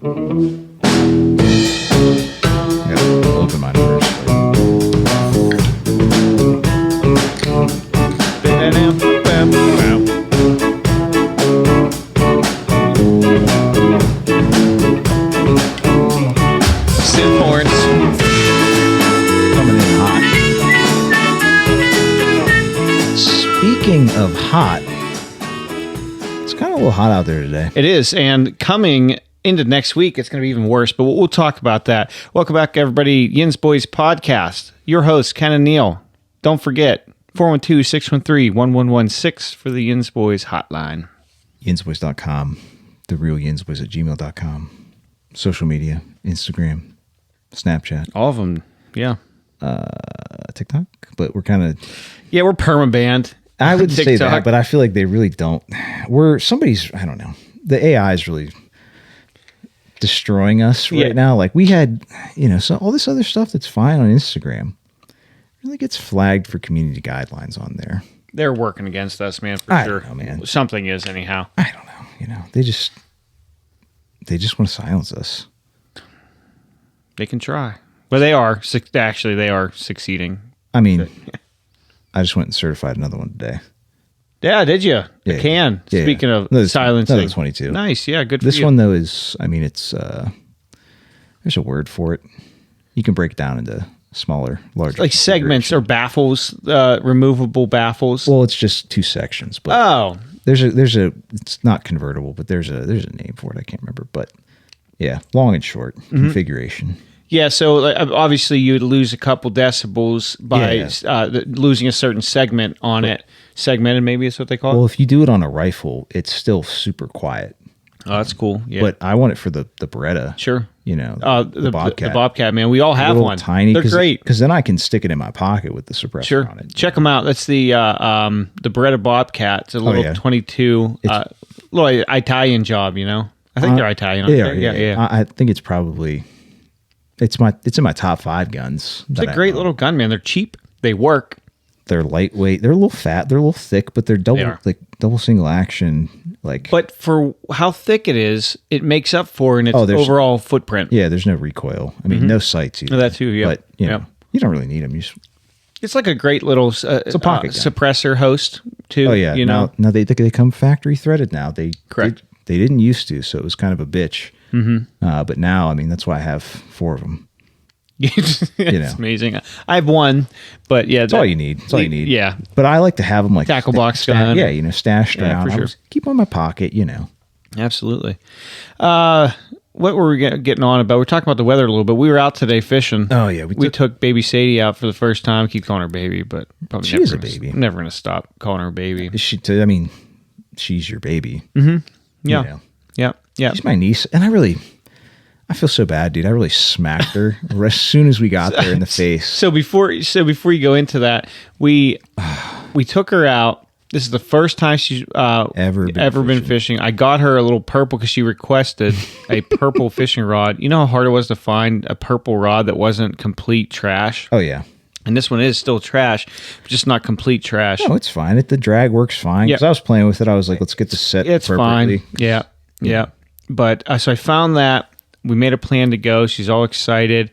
Open mine first. Synth horns. Coming in hot. Speaking of hot, it's kind of a little hot out there today. It is, and coming into next week, it's going to be even worse, but we'll talk about that. Welcome back, everybody. Yin's Boys Podcast. Your host, Ken and Neil. Don't forget, 412-613-1116 for the Yin's Boys hotline. Yinsboys.com. The real Yinsboys at gmail.com. Social media, Instagram, Snapchat. All of them, yeah. TikTok, but we're kind of... Yeah, we're permabanned. I would say TikTok. that, but I feel like they really don't. I don't know. The AI is really destroying us right now. Like we had, so all this other stuff that's fine on Instagram really gets flagged for community guidelines on there. They're working against us, man, for sure. Don't know, man. Something is, anyhow. I don't know. They just want to silence us. They can try. But they are. Actually, they are succeeding. I mean, I just went and certified another one today. Yeah, did you? Yeah, A can. yeah. Speaking of silencing. Another 22. Nice. Yeah, good for This you. one, though, is, it's, there's a word for it. You can break it down into smaller, larger. Like segments or baffles, removable baffles. Well, it's just two sections. But Oh. there's a, it's not convertible, but there's a name for it. I can't remember. But yeah, long and short configuration. Yeah, so obviously you'd lose a couple decibels by losing a certain segment on it. Segmented, maybe is what they call it? Well, if you do it on a rifle, it's still super quiet. Oh, that's cool. Yeah. But I want it for the Beretta. Sure. The Bobcat. The Bobcat, man. We all have one. Tiny. They're great. Because then I can stick it in my pocket with the suppressor on it. Check them out. That's the Beretta Bobcat. It's a little 22, little Italian job, I think they're Italian. Yeah. I think it's probably... It's in my top 5 guns. It's a great little gun, man. They're cheap. They work. They're lightweight. They're a little fat. They're a little thick, but they're double single action. But for how thick it is, it makes up for in its overall footprint. Yeah, there's no recoil. I mean, no sights either. No, that too. Yeah, but you don't really need them. It's like a great little it's a pocket gun. Suppressor host too. Oh yeah. Now they come factory threaded now. Correct. They didn't used to, so it was kind of a bitch. Mm-hmm. But now, that's why I have 4 of them. It's amazing. I have one, but yeah, that's all you need. That's all you need. Yeah, but I like to have them like tackle box gun. Yeah, stashed around. For sure. Keep them in my pocket. Absolutely. What were we getting on about? We're talking about the weather a little bit. We were out today fishing. Oh yeah, we took baby Sadie out for the first time. I keep calling her baby, but probably she is a baby. I'm never going to stop calling her baby. She's your baby. Mm-hmm. Yeah. Yeah. She's my niece, and I feel so bad, dude. I really smacked her as soon as we got there in the face. So before you go into that, we took her out. This is the first time she's ever been fishing. I got her a little purple because she requested a purple fishing rod. You know how hard it was to find a purple rod that wasn't complete trash? Oh yeah. And this one is still trash, just not complete trash. No, it's fine. The drag works fine. Because I was playing with it. I was like, let's get the set it's appropriately. Fine. Yeah. But so I found that. We made a plan to go. She's all excited.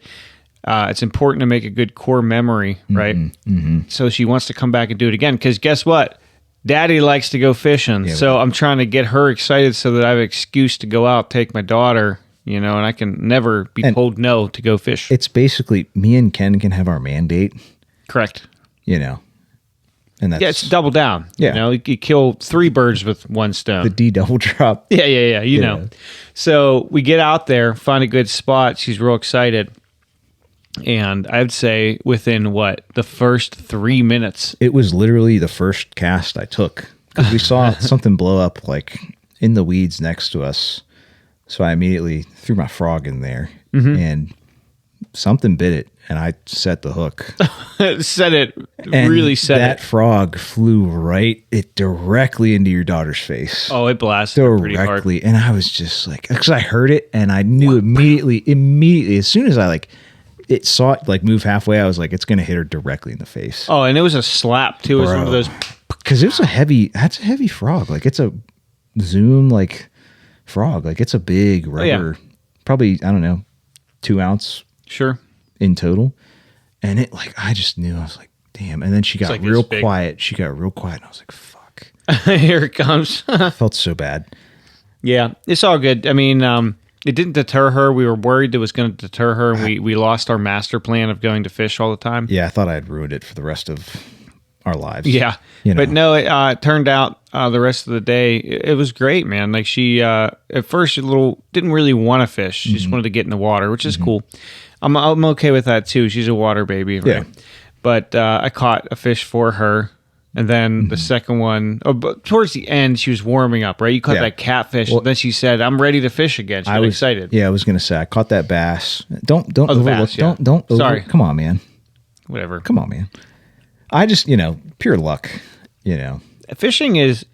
It's important to make a good core memory, right? Mm-hmm. So she wants to come back and do it again. Because guess what? Daddy likes to go fishing. Yeah, so I'm trying to get her excited so that I have an excuse to go out, take my daughter, and I can never be told no to go fish. It's basically me and Ken can have our mandate. Correct. And that's, it's double down. Yeah. You kill 3 birds with one stone. The D double drop. Yeah. You know. So we get out there, find a good spot. She's real excited. And I'd say within the first 3 minutes. It was literally the first cast I took because we saw something blow up like in the weeds next to us. So I immediately threw my frog in there and something bit it. And I set the hook. That frog flew directly into your daughter's face. Oh, it blasted pretty hard. And I was just like, because I heard it and I knew immediately, as soon as I it saw it move halfway, I was like, it's going to hit her directly in the face. Oh, and it was a slap too. It was one of those. Because that's a heavy frog. It's a Zoom frog. It's a big rubber probably, I don't know, 2 ounce Sure. in total. And it like, I just knew, I was like, damn. And then she got like real quiet. She got real quiet. And I was like, fuck. Here it comes. I felt so bad. Yeah, it's all good. I mean, it didn't deter her. We were worried it was going to deter her. And we lost our master plan of going to fish all the time. Yeah, I thought I had ruined it for the rest of our lives. Yeah. But no, it turned out the rest of the day, it was great, man. Like she, at first, didn't really want to fish. She just wanted to get in the water, which is cool. I'm okay with that too. She's a water baby, right? Yeah. But I caught a fish for her. And then the second one, but towards the end, she was warming up, right? You caught that catfish. Well, and then she said, "I'm ready to fish again." She was excited. Yeah, I was going to say I caught that bass. Don't overlook. Bass, yeah. Don't. Sorry. Come on, man. Whatever. Come on, man. I just pure luck. Fishing is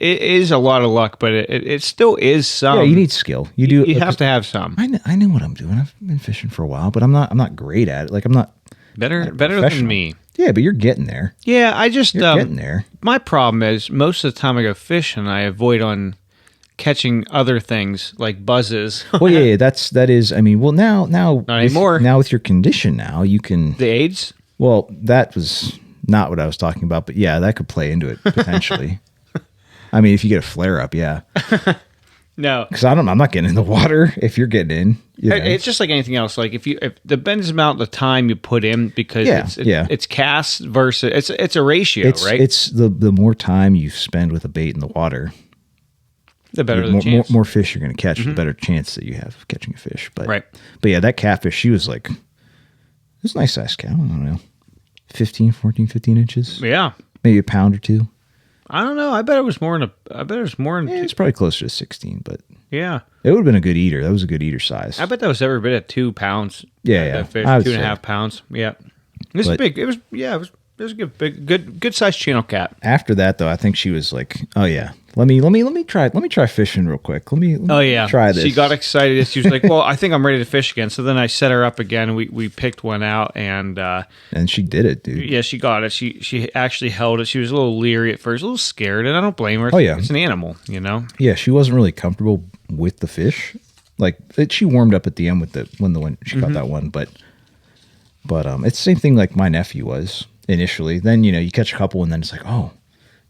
a lot of luck, but it still is some. Yeah, you need skill. You have to have some. I know what I'm doing. I've been fishing for a while, but I'm not great at it. Like I'm not better than me. Yeah, but you're getting there. Yeah, I just you're getting there. My problem is most of the time I go fishing, I avoid on catching other things like buzzes. Well, yeah, that is. I mean, well, now not anymore. Now with your condition, now you can the AIDS. Well, that was not what I was talking about, but yeah, that could play into it potentially. I mean, if you get a flare up, yeah. No, because I'm not getting in the water if you're getting in. It's just like anything else. Like if the depends amount of time you put in because it's cast versus it's a ratio, right? It's the more time you spend with a bait in the water, the better the chance. More fish you're going to catch, the better chance that you have of catching a fish. But but yeah, that catfish, she was like, it was a nice size cow. I don't know, 15 inches. Yeah, maybe a pound or 2. I don't know. I bet it was more than. It's probably closer to 16, but yeah, it would have been a good eater. That was a good eater size. I bet that was every bit of 2 pounds. Yeah, fish, 2.5 pounds. Yeah, this is big. It was a good sized channel cat. After that, though, I think she was like, "Oh yeah, let me try fishing real quick. Let me try this." She got excited. She was like, "Well, I think I'm ready to fish again." So then I set her up again. We picked one out, and she did it, dude. Yeah, she got it. She actually held it. She was a little leery at first, a little scared, and I don't blame her. Oh yeah, it's an animal, Yeah, she wasn't really comfortable with the fish. Like she warmed up at the end with when she caught that one, but it's the same thing like my nephew was initially. Then you catch a couple, and then it's like, oh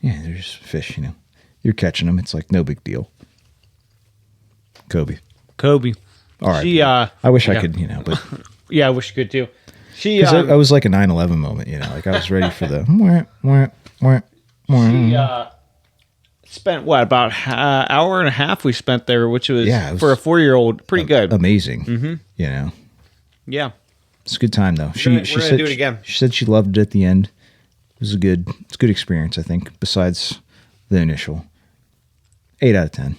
yeah, there's fish. You're catching them. It's like no big deal. Kobe. All right. I wish I could, but yeah, I wish you could too. I was like a 9/11 moment, like I was ready for the. She spent about an hour and a half we spent there, which was for a 4-year-old pretty good, amazing. Mm-hmm. Yeah, it's a good time though. We're gonna do it again. She said she loved it at the end. It was a good experience, I think. Besides the initial 8 out of 10.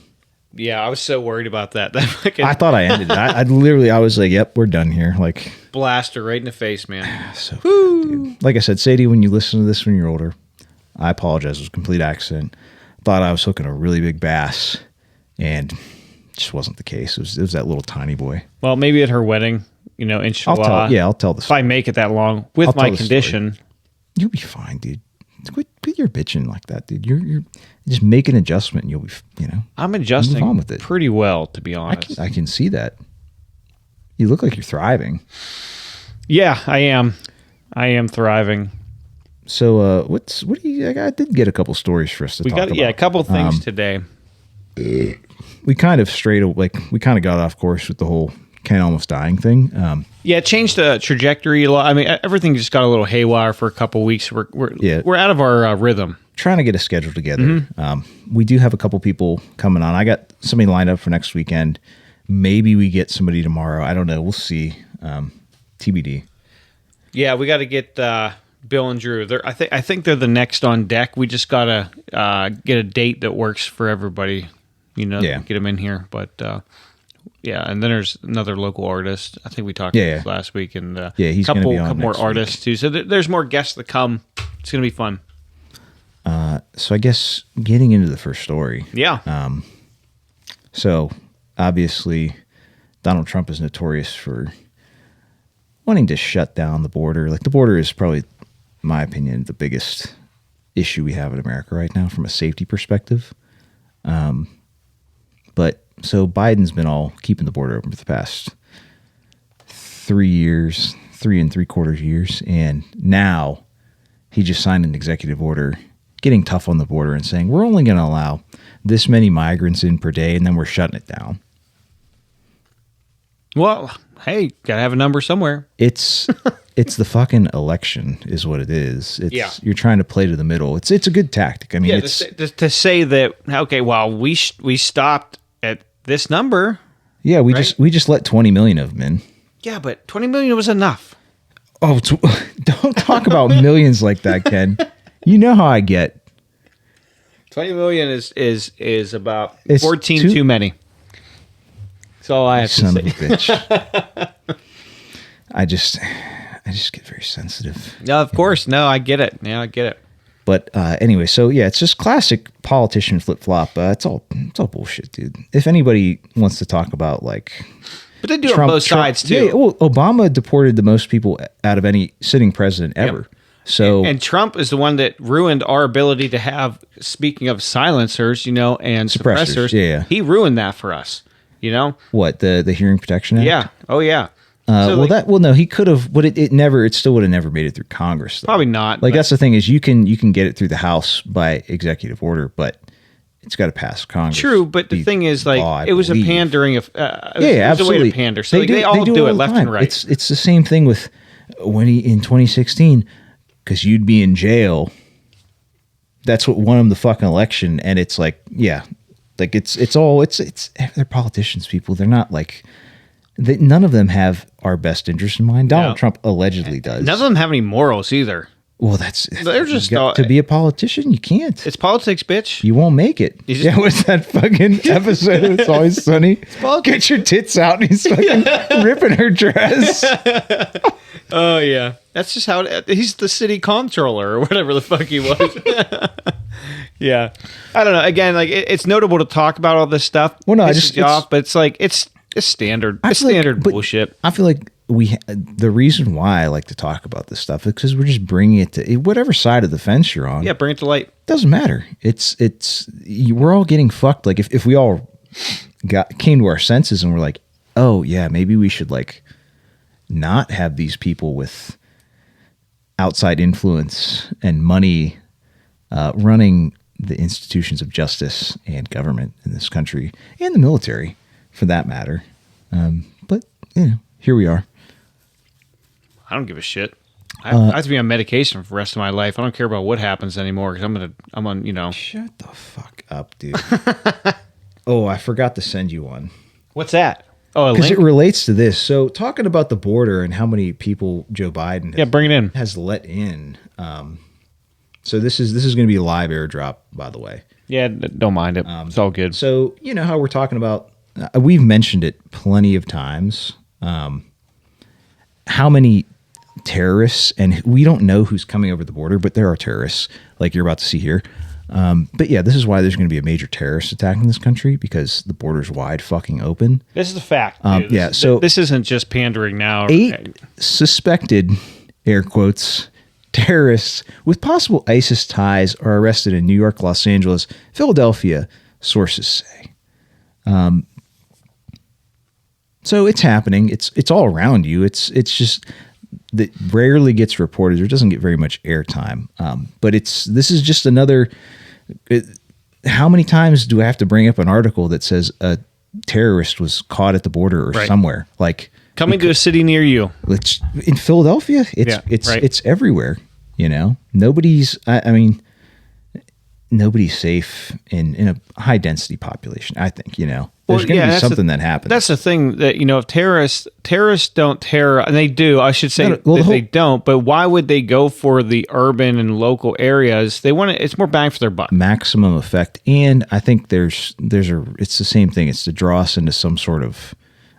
Yeah, I was so worried about that. I thought I ended it. I was like, yep, we're done here. Like blast her right in the face, man. So dude. Like I said, Sadie, when you listen to this when you're older, I apologize. It was a complete accident. Thought I was hooking a really big bass, and it just wasn't the case. It was that little tiny boy. Well, maybe at her wedding, inshallah. I'll tell the story. If I make it that long with my condition. You'll be fine, dude. Quit your bitching like that, dude. You're just make an adjustment and you'll be, I'm adjusting on with it. Pretty well, to be honest. I can see that. You look like you're thriving. Yeah, I am. I am thriving. So, what do you? I did get a couple stories for us to talk about. Yeah, a couple things today. We kind of got off course with the whole Ken almost dying thing. Yeah, it changed the trajectory a lot. I mean, everything just got a little haywire for a couple of weeks. We're out of our rhythm. Trying to get a schedule together. We do have a couple people coming on. I got somebody lined up for next weekend. Maybe we get somebody tomorrow. I don't know. We'll see. TBD. Yeah, we got to get Bill and Drew. I think they're the next on deck. We just got to get a date that works for everybody. Get them in here. But and then there's another local artist. I think we talked about this last week, and he's going to be on couple more artists week. too. So there's more guests to come. It's going to be fun. So I guess getting into the first story. Yeah. So obviously Donald Trump is notorious for wanting to shut down the border. Like the border is probably, in my opinion, the biggest issue we have in America right now from a safety perspective. But so Biden's been all keeping the border open for the past 3.75 years. And now he just signed an executive order getting tough on the border and saying, we're only going to allow this many migrants in per day, and then we're shutting it down. Well, hey, got to have a number somewhere. It's the fucking election is what it is. You're trying to play to the middle. It's a good tactic. I mean, it's to say that, okay, well, we stopped at this number. Yeah, we just let 20 million of them in. Yeah, but 20 million was enough. Oh, don't talk about millions like that, Ken. You know how I get. 20 million is about 14 too many. That's all I have to say. Son of a bitch. I just get very sensitive. No, of course. No, I get it. Yeah, I get it. But anyway, so yeah, it's just classic politician flip-flop. It's all bullshit, dude. If anybody wants to talk about like... But they do it on both sides, too. Yeah, well, Obama deported the most people out of any sitting president ever. Yep. So, and Trump is the one that ruined our ability to have, speaking of silencers, and suppressors. Yeah. He ruined that for us, What, the Hearing Protection Act? Yeah. Oh, yeah. No, he could have, but it still would have never made it through Congress, though. Probably not. Like, that's the thing is you can get it through the House by executive order, but it's got to pass Congress. True, but the thing is, like, it was a pandering of, absolutely. It was a way to pander. So they all do it left and right. It's the same thing with when in 2016, because you'd be in jail. That's what won him the fucking election, and it's like, yeah, like it's they're politicians, people. They're not like. None of them have our best interest in mind. Donald Trump allegedly does. None of them have any morals either. Well, they're just to be a politician. You can't. It's politics, bitch. You won't make it. What's that fucking episode? It's Always Sunny. Get your tits out, and he's fucking ripping her dress. Oh yeah, that's just how he's the city comptroller or whatever the fuck he was. Yeah, I don't know. Again, like it's notable to talk about all this stuff. Well, no, but it's like it's standard. It's standard bullshit. I feel like the reason why I like to talk about this stuff is because we're just bringing it to whatever side of the fence you're on. Yeah, bring it to light. Doesn't matter. We're all getting fucked. Like if we all came to our senses and we're like, oh yeah, maybe we should like not have these people with outside influence and money running the institutions of justice and government in this country and the military for that matter. But here we are. I don't give a shit. I have to be on medication for the rest of my life. I don't care about what happens anymore because I'm on. Shut the fuck up, dude. Oh, I forgot to send you one. What's that? Oh, because it relates to this. So talking about the border and how many people Joe Biden bring it in. Has let in. So this is going to be a live airdrop, by the way. Yeah, don't mind it. It's all good. So you know how we're talking about. We've mentioned it plenty of times. How many terrorists, and we don't know who's coming over the border, but there are terrorists like you're about to see here. But yeah, this is why there's going to be a major terrorist attack in this country because the border's wide fucking open. This is a fact. So this isn't just pandering now. 8 suspected, air quotes, terrorists with possible ISIS ties are arrested in New York, Los Angeles, Philadelphia, sources say. So it's happening. It's all around you. It's just that rarely gets reported or doesn't get very much airtime. But this is just another. How many times do I have to bring up an article that says a terrorist was caught at the border or somewhere like coming to a city near you? It's in Philadelphia. It's everywhere. Nobody's. I mean, nobody's safe in a high density population. I think There's going to be something that happens. That's the thing that, if terrorists don't terror, and they do, I should say they don't, but why would they go for the urban and local areas? They want it's more bang for their buck. Maximum effect. And I think it's the same thing. It's to draw us into some sort of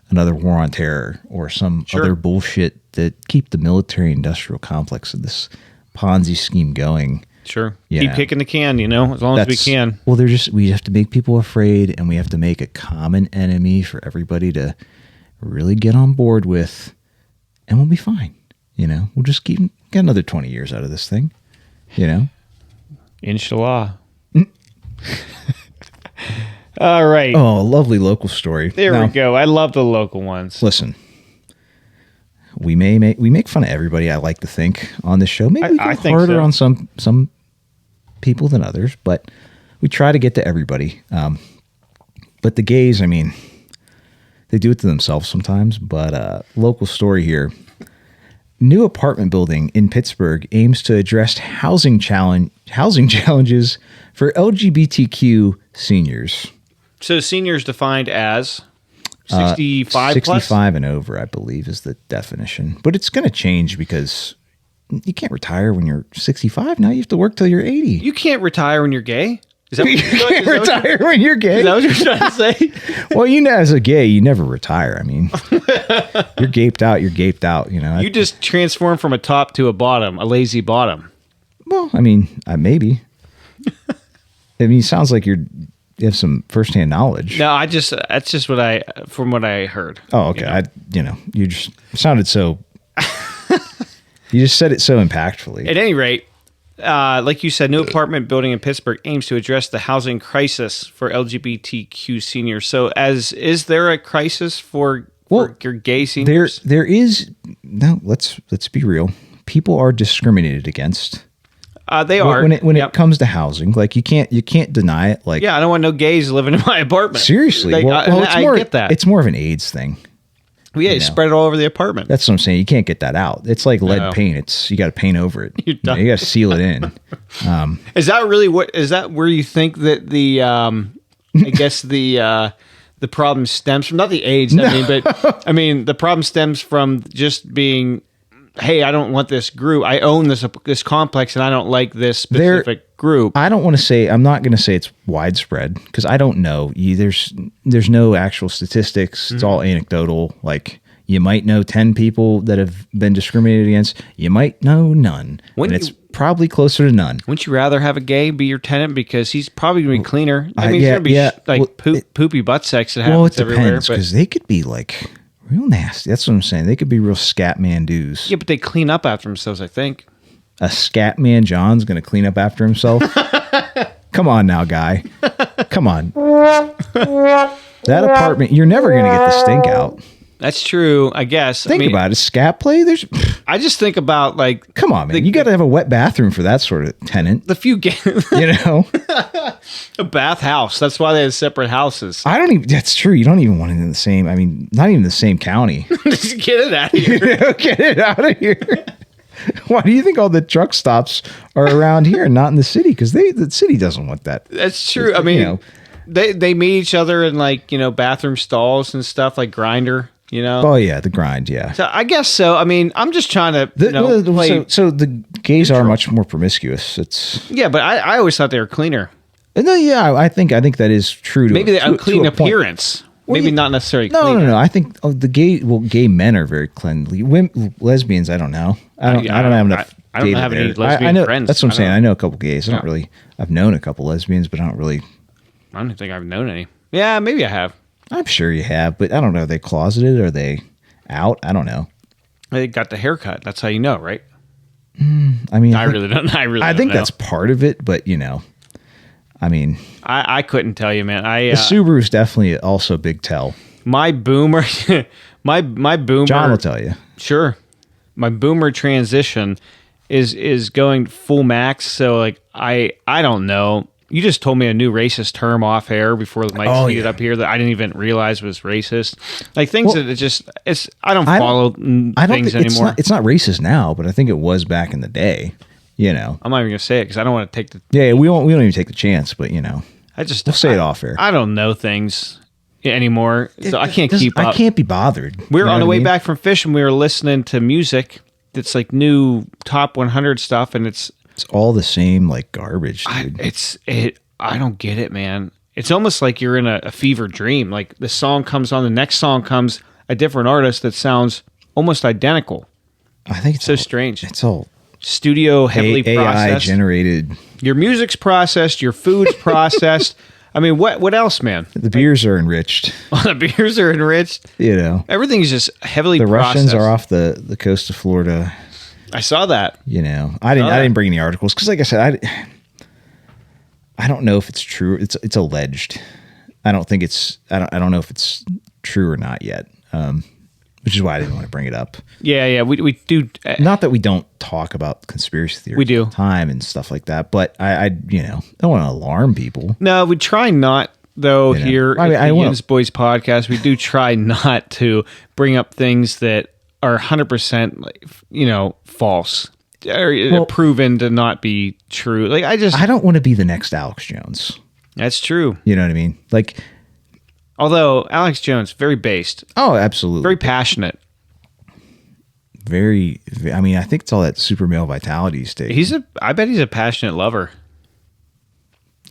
another war on terror or some other bullshit that keep the military industrial complex of this Ponzi scheme going. Sure. Keep kicking the can, as long as we can. Well, we have to make people afraid, and we have to make a common enemy for everybody to really get on board with, and we'll be fine. We'll just get another 20 years out of this thing, Inshallah. All right. Oh, a lovely local story. There we go. I love the local ones. Listen, we make fun of everybody. I like to think on this show. Maybe we go harder on some people than others, but we try to get to everybody. But the gays, I mean, they do it to themselves sometimes. But local story here: new apartment building in Pittsburgh aims to address housing challenges for LGBTQ seniors. So seniors defined as 65 65 plus? and over, I believe, is the definition. But it's going to change because you can't retire when you're 65. Now you have to work till you're 80. You can't retire when you're gay? Is that You can't retire when you're gay? Is that what you're trying to say? Well, as a gay, you never retire. I mean, you're gaped out. You just transform from a top to a bottom, a lazy bottom. Well, I mean, maybe. I mean, it sounds like you have some firsthand knowledge. No, that's just from what I heard. Oh, okay. You just sounded so, you just said it so impactfully. At any rate, like you said, new apartment building in Pittsburgh aims to address the housing crisis for LGBTQ seniors. So is there a crisis for your gay seniors? There is. No, let's be real. People are discriminated against. They are when it comes to housing. Like you can't deny it. Like, yeah, I don't want no gays living in my apartment. Seriously, I get that. It's more of an AIDS thing. Well, yeah, you spread it all over the apartment. That's what I'm saying. You can't get that out. It's like lead paint. You got to paint over it. You got to seal it in. Is that really where you think that the I guess the problem stems from? Not the AIDS. No. The problem stems from just being, hey, I don't want this group. I own this complex, and I don't like this specific group. I'm not going to say it's widespread because I don't know. There's no actual statistics. It's all anecdotal. Like you might know 10 people that have been discriminated against. You might know none. It's probably closer to none. Wouldn't you rather have a gay be your tenant because he's probably going to be cleaner? I mean, he's going to be poopy butt sex that happens everywhere. Well, it depends because they could be like real nasty. That's what I'm saying. They could be real scat man doos. Yeah, but they clean up after themselves, I think. A scat man John's going to clean up after himself? Come on now, guy. Come on. That apartment, you're never going to get the stink out. That's true, I guess. Think about it. Scat play? I just think about like... Come on, man. You got to have a wet bathroom for that sort of tenant. The few gays... A bathhouse. That's why they have separate houses. That's true. You don't even want it in the same... I mean, not even the same county. Just get it out of here. Get it out of here. Why do you think all the truck stops are around here and not in the city? Because the city doesn't want that. That's true. I mean, they meet each other in bathroom stalls and stuff like Grindr. Oh yeah, the grind. Yeah. So I guess so. I mean, I'm just trying to play. So the gays are much more promiscuous. But I always thought they were cleaner. No, yeah, I think that is true. Maybe they clean appearance. Maybe not necessarily. No. I think gay men are very cleanly. Lesbians, I don't know. I don't have enough. I don't have any lesbian friends. That's what I'm saying. I know a couple gays. I've known a couple lesbians, but I don't think I've known any. Yeah, maybe I have. I'm sure you have, but I don't know. Are they closeted? Are they out? I don't know. They got the haircut. That's how you know, right? I mean, I really don't. I think that's part of it, but I mean, I couldn't tell you, man. The Subaru's definitely also a big tell. My boomer, my boomer. John will tell you. Sure, my boomer transition is going full max. So like, I don't know. You just told me a new racist term off air before the mics heated up here that I didn't even realize was racist. Like things that I don't follow things anymore. It's not racist now, but I think it was back in the day. I'm not even gonna say it because I don't want to take the. Yeah, we don't even take the chance, but we'll say it off air. I don't know things anymore, so I can't keep up. I can't be bothered. We were on the way back from fishing. We were listening to music that's like new top 100 stuff, and it's all the same like garbage, dude. I don't get it, man. It's almost like you're in a fever dream. Like the song comes on, the next song comes, a different artist that sounds almost identical. I think it's so strange. It's all studio heavily processed, AI generated. Your music's processed, your food's processed. I mean, what else, man? The beers are enriched. The beers are enriched. Everything's just heavily processed. Russians are off the coast of Florida. I saw that. I didn't bring any articles because, like I said, I don't know if it's true. It's alleged. I don't think it's. I don't know if it's true or not yet. But which is why I didn't want to bring it up. Yeah, we do. Not that we don't talk about conspiracy theories we do. all the time and stuff like that, but I don't want to alarm people. No, we try not, though, here at the Yins Boys podcast. We do try not to bring up things that are 100%, false. Or proven to not be true. Like I don't want to be the next Alex Jones. That's true. You know what I mean? Like, although Alex Jones, very based. Oh, absolutely. Very passionate. Very. I mean, I think it's all that super male vitality state. I bet he's a passionate lover.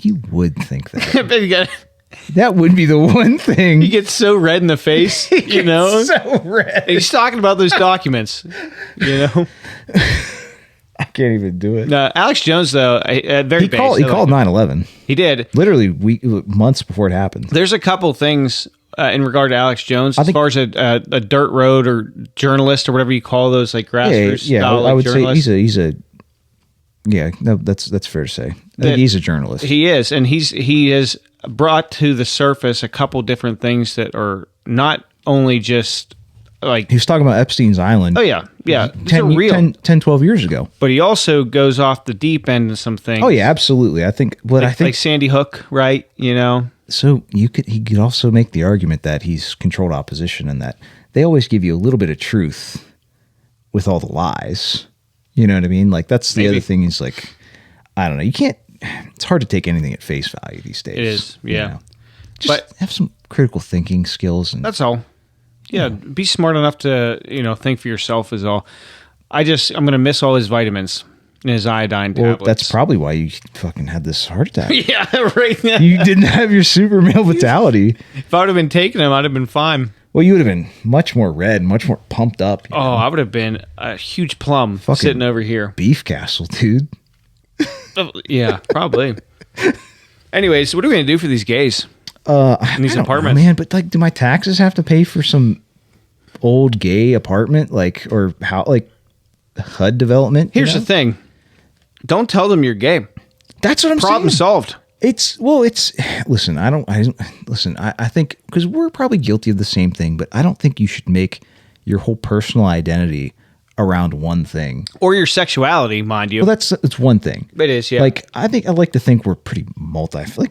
You would think that. I bet you got. That would be the one thing. He gets so red in the face, so red. And he's talking about those documents, I can't even do it. No, Alex Jones, though, very He called 9/11. He did. Literally months before it happened. There's a couple things in regard to Alex Jones, as far as a dirt road or journalist or whatever you call those, like grassroots style, I would journalist. say he's a that's fair to say. I think he's a journalist. He is, and he has brought to the surface a couple different things that are not only just like... He was talking about Epstein's Island. Oh, yeah. 10, 12 years ago. But he also goes off the deep end in some things. Oh, yeah, absolutely. I think... Like Sandy Hook, right? So he could also make the argument that he's controlled opposition and that they always give you a little bit of truth with all the lies. You know what I mean? Like, that's the other thing is like... I don't know. You can't... It's hard to take anything at face value these days. It is, yeah. Just have some critical thinking skills. And that's all. Yeah, be smart enough to, think for yourself is all. I'm going to miss all his vitamins and his iodine tablets. That's probably why you fucking had this heart attack. Yeah, right. You didn't have your super male vitality. If I would have been taking him, I'd have been fine. Well, you would have been much more red, much more pumped up. I would have been a huge plum sitting over here. Beef castle, dude. Yeah, probably. Anyways, what are we going to do for these gays? In these apartments, man. But like, do my taxes have to pay for some old gay apartment, or how, HUD development? Here's the thing: don't tell them you're gay. That's what I'm saying. Problem solved. Listen. I think because we're probably guilty of the same thing, but I don't think you should make your whole personal identity around one thing or your sexuality, mind you. Well, it's one thing. It is, yeah. I like to think we're pretty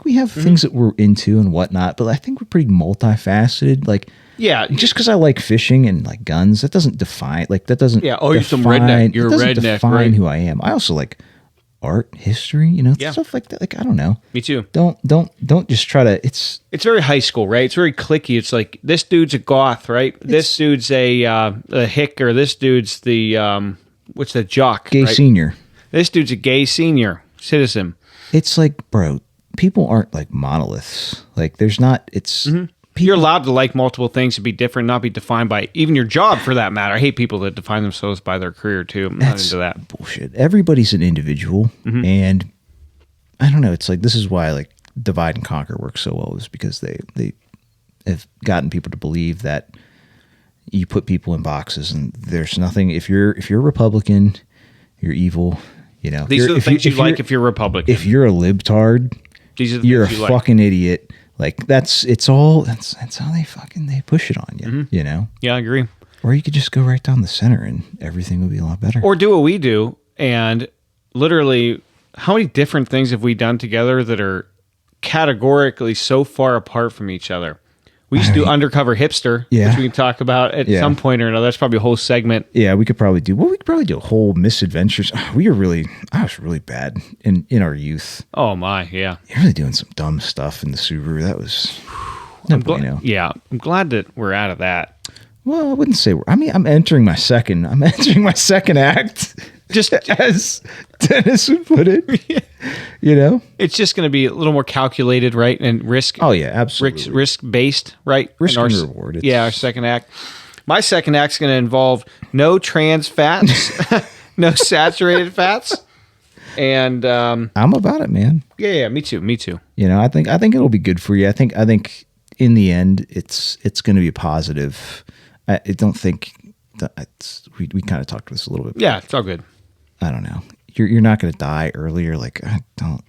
we have things that we're into and whatnot, but I think we're pretty multifaceted. Yeah, just because I like fishing and like guns, that doesn't define. That doesn't. Yeah. Oh, you're some redneck. You're a redneck. Define right? who I am. I also like art, history, stuff like that. I don't know. Me too. Don't just try to. It's very high school, right? It's very cliquey. It's like this dude's a goth, right? This dude's a hick, or this dude's the what's the jock? Gay senior. This dude's a gay senior citizen. It's like, bro, people aren't like monoliths. There's not. It's. Mm-hmm. You're allowed to like multiple things and be different, not be defined by even your job for that matter. I hate people that define themselves by their career too. I'm not into that bullshit. Everybody's an individual, and I don't know. It's like this is why divide and conquer works so well, is because they have gotten people to believe that you put people in boxes and there's nothing. If you're Republican, you're evil. These are the things you like if you're Republican. If you're a libtard, you're a fucking idiot. That's how they push it on you, Yeah, I agree. Or you could just go right down the center and everything would be a lot better. Or do what we do, and literally, how many different things have we done together that are categorically so far apart from each other? We used to do Undercover Hipster, which we can talk about at some point or another. That's probably a whole segment. Yeah, we could probably do a whole misadventures. I was really bad in our youth. Oh my, yeah. You're really doing some dumb stuff in the Subaru. That was I'm glad that we're out of that. Well, I wouldn't say I'm entering my second act. Just as Dennis would put it, it's just going to be a little more calculated, right? And risk. Oh yeah, absolutely. Risk based, right? Risk and reward. Our second act. My second act's going to involve no trans fats, no saturated fats, and I'm about it, man. Yeah, me too. I think it'll be good for you. I think in the end, it's going to be positive. I don't think that we kind of talked about this a little bit. Yeah, it's all good. I don't know. You're not going to die earlier. I don't.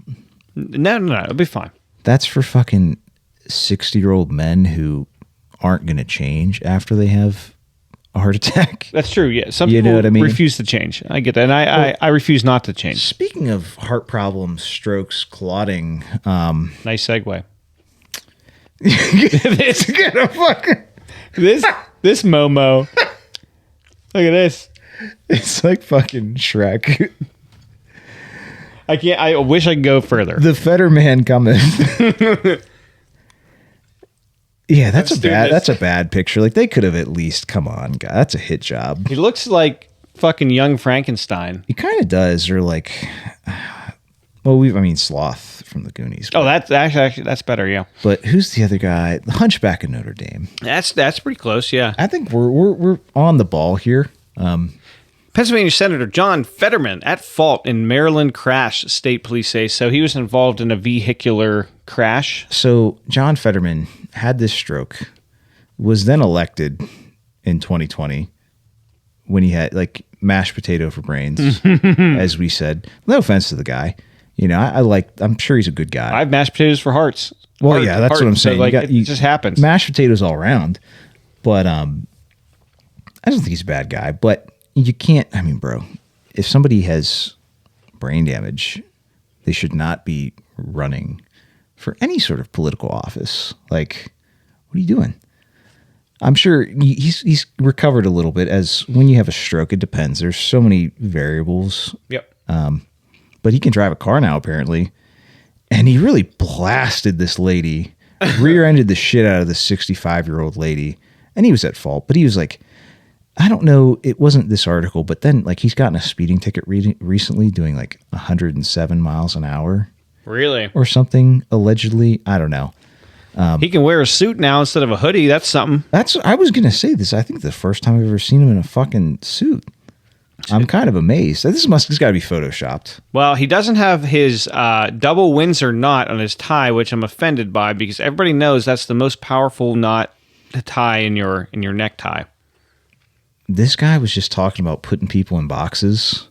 No, it'll be fine. That's for fucking 60-year-old men who aren't going to change after they have a heart attack. That's true. Yeah, some people refuse to change. I get that, and I refuse not to change. Speaking of heart problems, strokes, clotting. Nice segue. This Momo. Look at this. It's like fucking Shrek. I wish I could go further. The Fetterman coming. Yeah, that's a bad picture. Like, they could have at least, come on, God, that's a hit job. He looks like fucking young Frankenstein. He kind of does, or like, Sloth from the Goonies. Oh, that's actually that's better, yeah. But who's the other guy? The Hunchback of Notre Dame. That's pretty close, yeah. I think we're on the ball here. Pennsylvania Senator John Fetterman at fault in Maryland crash, state police say. So he was involved in a vehicular crash. So John Fetterman had this stroke, was then elected in 2020 when he had like mashed potato for brains, as we said. No offense to the guy. You know, I'm sure he's a good guy. I have mashed potatoes for hearts. Well, yeah, that's what I'm saying. So, like, it just happens. Mashed potatoes all around. But I don't think he's a bad guy. But you can't, bro, if somebody has brain damage, they should not be running for any sort of political office. Like, what are you doing? I'm sure he's recovered a little bit, as when you have a stroke, it depends. There's so many variables. Yep. But he can drive a car now, apparently. And he really blasted this lady, rear-ended the shit out of this 65-year-old lady. And he was at fault. But he was like, I don't know, it wasn't this article, but then like he's gotten a speeding ticket recently doing like 107 miles an hour. Really? Or something, allegedly. I don't know. He can wear a suit now instead of a hoodie. That's something. I was going to say this. I think the first time I've ever seen him in a fucking suit. I'm kind of amazed. This got to be photoshopped. Well, he doesn't have his double Windsor knot on his tie, which I'm offended by, because everybody knows that's the most powerful knot to tie in your necktie. This guy was just talking about putting people in boxes.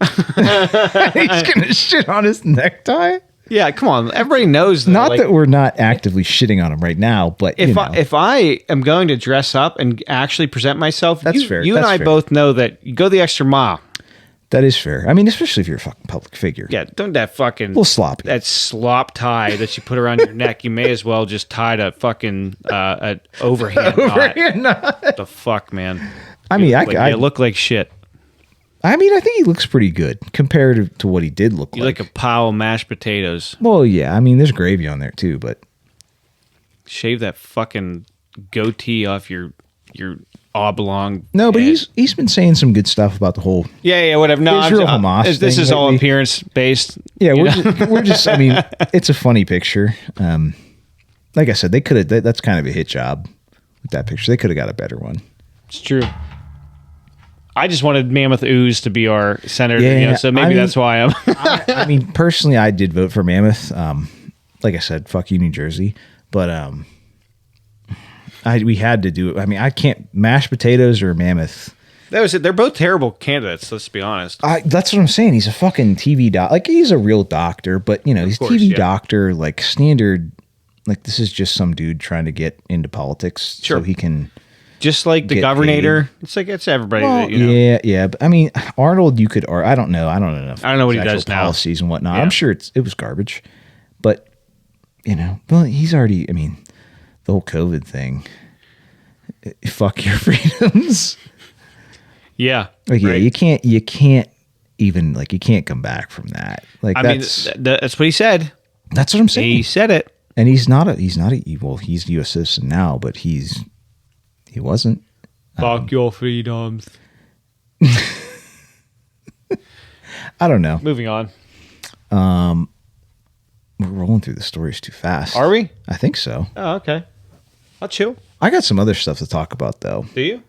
He's going to shit on his necktie? Yeah, come on. Everybody knows that. Not that we're not actively shitting on him right now, but if I am going to dress up and actually present myself, that's fair. You and I both know that you go the extra mile. That is fair. Especially if you're a fucking public figure. Yeah, don't that fucking... A little sloppy. That slop tie that you put around your neck, you may as well just tie a fucking an overhand knot. The fuck, man? You look like shit. I think he looks pretty good compared to what he did look like. You like a pile of mashed potatoes. Well, yeah. There's gravy on there too, but... Shave that fucking goatee off your oblong. No, but he's been saying some good stuff about the whole... Yeah, whatever. No, Israel Hamas this is all appearance based. Yeah, we're just it's a funny picture. Like I said, they could have... That's kind of a hit job with that picture. They could have got a better one. It's true. I just wanted Mammoth Ooze to be our senator, so maybe that's why I'm... Personally, I did vote for Mammoth. Like I said, fuck you, New Jersey. But we had to do it. I can't... Mashed potatoes or Mammoth. That was it. They're both terrible candidates, let's be honest. That's what I'm saying. He's a fucking TV doc. Like, he's a real doctor, but, he's a TV doctor, like, standard... Like, this is just some dude trying to get into politics so he can... Just like the governor, it's like it's everybody. Well, yeah. But Arnold, you could, or I don't know. I don't know enough. I don't know what he does now. Policies and whatnot. Yeah. I'm sure it was garbage, but well, he's already. The whole COVID thing. Fuck your freedoms. Yeah. Like, right. Yeah, you can't even you can't come back from that. Like, that's what he said. That's what I'm saying. He said it, and he's not a well, he's a U.S. citizen now, but he wasn't. Fuck your freedoms. I don't know. Moving on. We're rolling through the stories too fast. Are we? I think so. Oh, okay. I'll chill. I got some other stuff to talk about, though. Do you?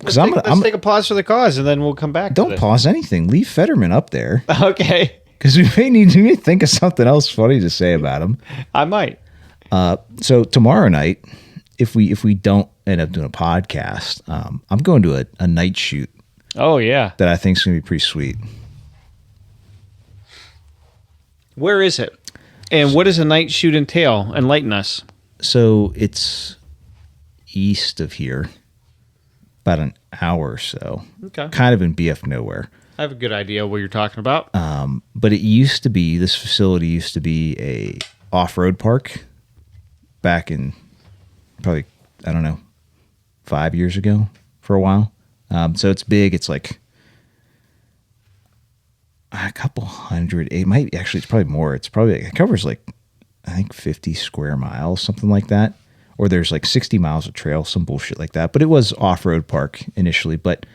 Let's take a pause for the cause, and then we'll come back. Don't pause anything. Leave Fetterman up there. Okay. Because we may need to think of something else funny to say about him. I might. So tomorrow night, if we don't end up doing a podcast, I'm going to a night shoot. Oh, yeah. That I think is going to be pretty sweet. Where is it? And what does a night shoot entail? Enlighten us. So it's east of here. about an hour or so. Okay. Kind of in BF nowhere. I have a good idea what you're talking about. But this facility used to be a off-road park back in probably, I don't know, 5 years ago for a while. So it's big. It's like a couple hundred. It's probably more. It covers like, I think 50 square miles, something like that. Or there's like 60 miles of trail, some bullshit like that. But it was off-road park initially, but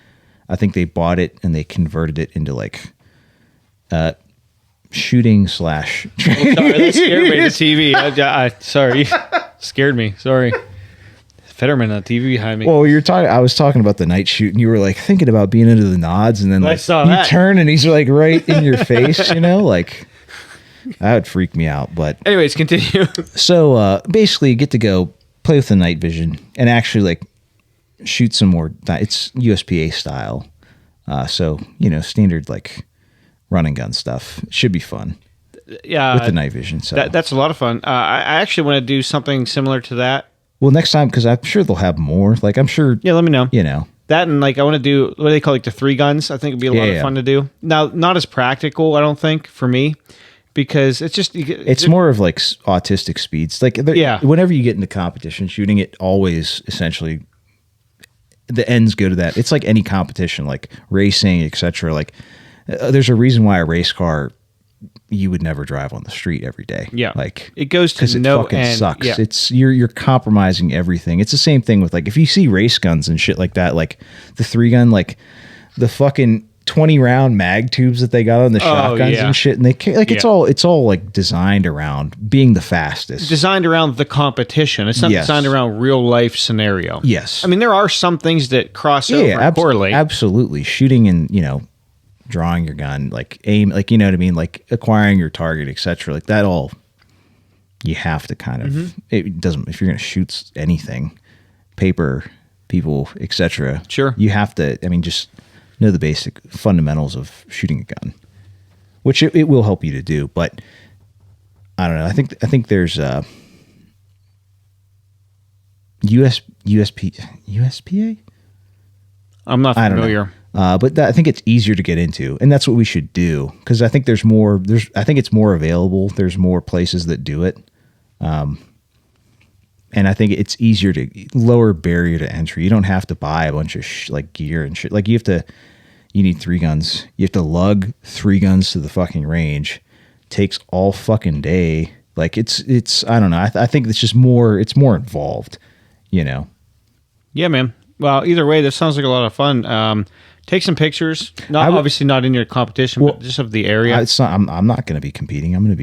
I think they bought it and they converted it into like shooting / Sorry, that scared me. The TV. Sorry, scared me. Sorry. Fetterman on the TV behind me. Well, I was talking about the night shoot, and you were like thinking about being into the nods, and then like, you turn and he's like right in your face, like that would freak me out. But anyways, continue. So basically, you get to go play with the night vision and actually like shoot some more. It's USPA style, so standard like run and gun stuff. It should be fun. Yeah, with the night vision. So that's a lot of fun. I actually want to do something similar to that. Well, next time, because I'm sure they'll have more. Like, I'm sure. Yeah, let me know. That and like I want to do what do they call like the 3 guns. I think it'd be a lot of fun to do. Now, not as practical, I don't think, for me, because it's just it's more of like autistic speeds. Like, whenever you get into competition shooting, it always essentially the ends go to that. It's like any competition, like racing, etc. Like, there's a reason why a race car you would never drive on the street every day. Yeah, like it goes to no end. Because it fucking sucks. Yeah. It's you're compromising everything. It's the same thing with like if you see race guns and shit like that, like the 3 gun, like the fucking 20 round mag tubes that they got on the shotguns and shit, and they like it's all like designed around being the fastest, designed around the competition. It's not designed around real life scenario. Yes, I mean there are some things that cross over and correlate. Absolutely, shooting and drawing your gun, like aim, like what I mean, like acquiring your target, etc. Like that all, you have to kind of. It doesn't if you're going to shoot anything, paper, people, etc. Sure, you have to. I mean, just know the basic fundamentals of shooting a gun, which it will help you to do. But I don't know. I think there's USPA. I'm not familiar. But I think it's easier to get into, and that's what we should do because I think there's more. I think it's more available. There's more places that do it, and I think it's easier to lower barrier to entry. You don't have to buy a bunch of like gear and shit. Like you need 3 guns. You have to lug 3 guns to the fucking range. Takes all fucking day. Like it's. I don't know. I think it's just more. It's more involved. Yeah, man. Well, either way, this sounds like a lot of fun. Take some pictures. Obviously not in your competition, but just of the area. I'm not going to be competing. I'm going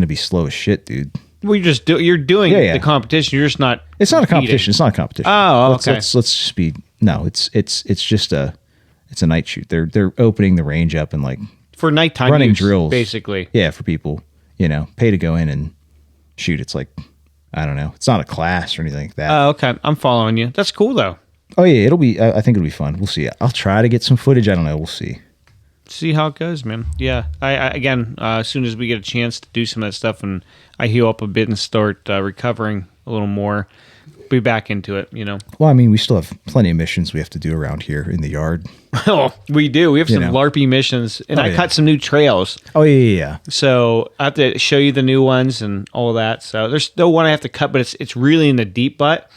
to be slow as shit, dude. Well, you're doing the competition. You're just not. It's not a competition. It's not a competition. Oh, okay. Let's just be. No, it's just a night shoot. They're opening the range up and like for nighttime running use, drills, basically. Yeah, for people, pay to go in and shoot. It's like I don't know. It's not a class or anything like that. Oh, okay. I'm following you. That's cool though. Oh yeah, it'll be. I think it'll be fun. We'll see. I'll try to get some footage. I don't know. We'll see. See how it goes, man. Yeah. I again, as soon as we get a chance to do some of that stuff and I heal up a bit and start recovering a little more, be back into it. Well, I mean, we still have plenty of missions we have to do around here in the yard. Oh, we do. We have some LARPy missions, and I cut some new trails. Oh yeah. So I have to show you the new ones and all that. So there's still one I have to cut, but it's really in the deep butt,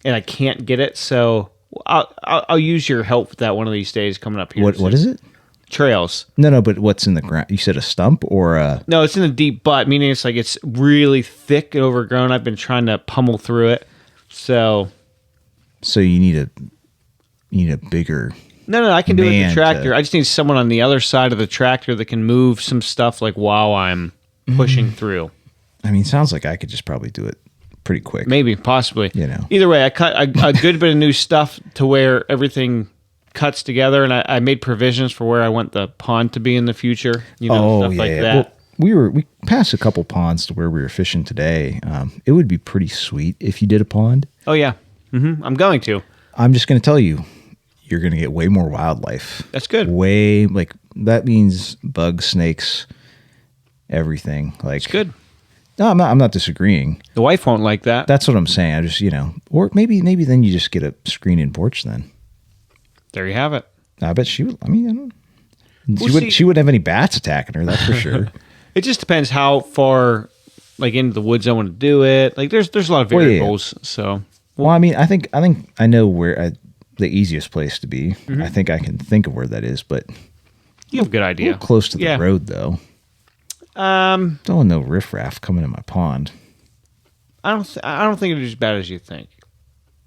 and I can't get it. So I'll use your help with that one of these days coming up here. What is it? Trails. No, but what's in the ground? You said a stump or a... No, it's in the deep butt, meaning it's like it's really thick and overgrown. I've been trying to pummel through it. So you need a bigger... No, I can do it with the tractor. I just need someone on the other side of the tractor that can move some stuff like while I'm pushing through. I mean, sounds like I could just probably do it pretty quick. Maybe, possibly. Either way, I cut a good bit of new stuff to where everything cuts together, and I made provisions for where I want the pond to be in the future. Stuff like that. Well, we passed a couple ponds to where we were fishing today. It would be pretty sweet if you did a pond. Oh yeah, I'm going to. I'm just going to tell you, you're going to get way more wildlife. That's good. That means bugs, snakes, everything. Like it's good. No, I'm not disagreeing. The wife won't like that. That's what I'm saying. I just, or maybe then you just get a screen-in porch then. There you have it. I bet she would. I don't know. She wouldn't have any bats attacking her, that's for sure. It just depends how far, like, into the woods I want to do it. Like, there's a lot of variables. So, I think I know where the easiest place to be. Mm-hmm. I think I can think of where that is, but you have a good idea. Close to the road, though. Don't want no riffraff coming in my pond. I don't think it's as bad as you think.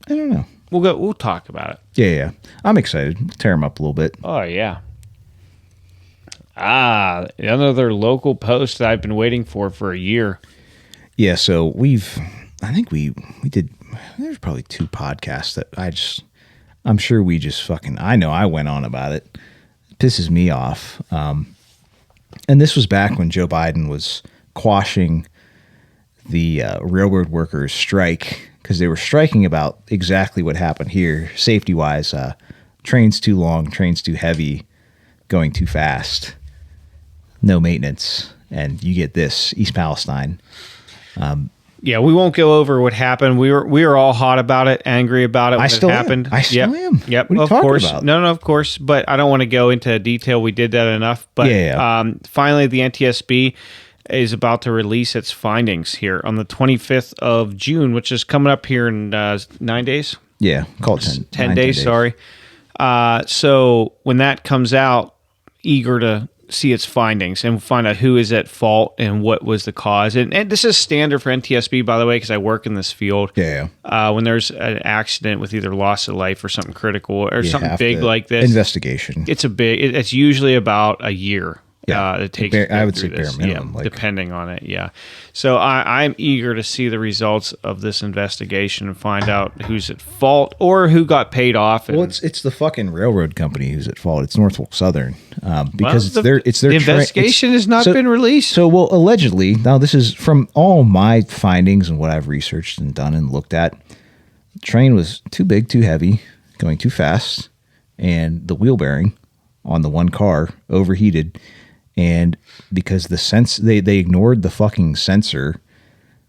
I don't know. We'll talk about it. Yeah. I'm excited. We'll tear them up a little bit. Oh yeah. Another local post that I've been waiting for a year. Yeah, so I think we did, there's probably 2 podcasts that I'm sure we just I know I went on about it. It pisses me off. And this was back when Joe Biden was quashing the railroad workers' strike, because they were striking about exactly what happened here, safety-wise. Trains too long, trains too heavy, going too fast, no maintenance, and you get this, East Palestine. Yeah, we won't go over what happened. We were all hot about it, angry about it when it happened. I still am. Yep. What are you talking about? No, of course. But I don't want to go into detail. We did that enough. But finally, the NTSB is about to release its findings here on the 25th of June, which is coming up here in 9 days. Yeah, call it 10 days. Sorry. So when that comes out, eager to see its findings and find out who is at fault and what was the cause. And this is standard for NTSB, by the way, because I work in this field. Yeah. When there's an accident with either loss of life or something critical or something big like this, investigation. It's usually about a year. Yeah, it takes. I would say bare minimum, depending on it. Yeah, so I'm eager to see the results of this investigation and find out who's at fault or who got paid off. Well, it's the fucking railroad company who's at fault. It's Norfolk Southern, because it's their the investigation has not been released. So, allegedly, now this is from all my findings and what I've researched and done and looked at. The train was too big, too heavy, going too fast, and the wheel bearing on the one car overheated. And because they ignored the fucking sensor,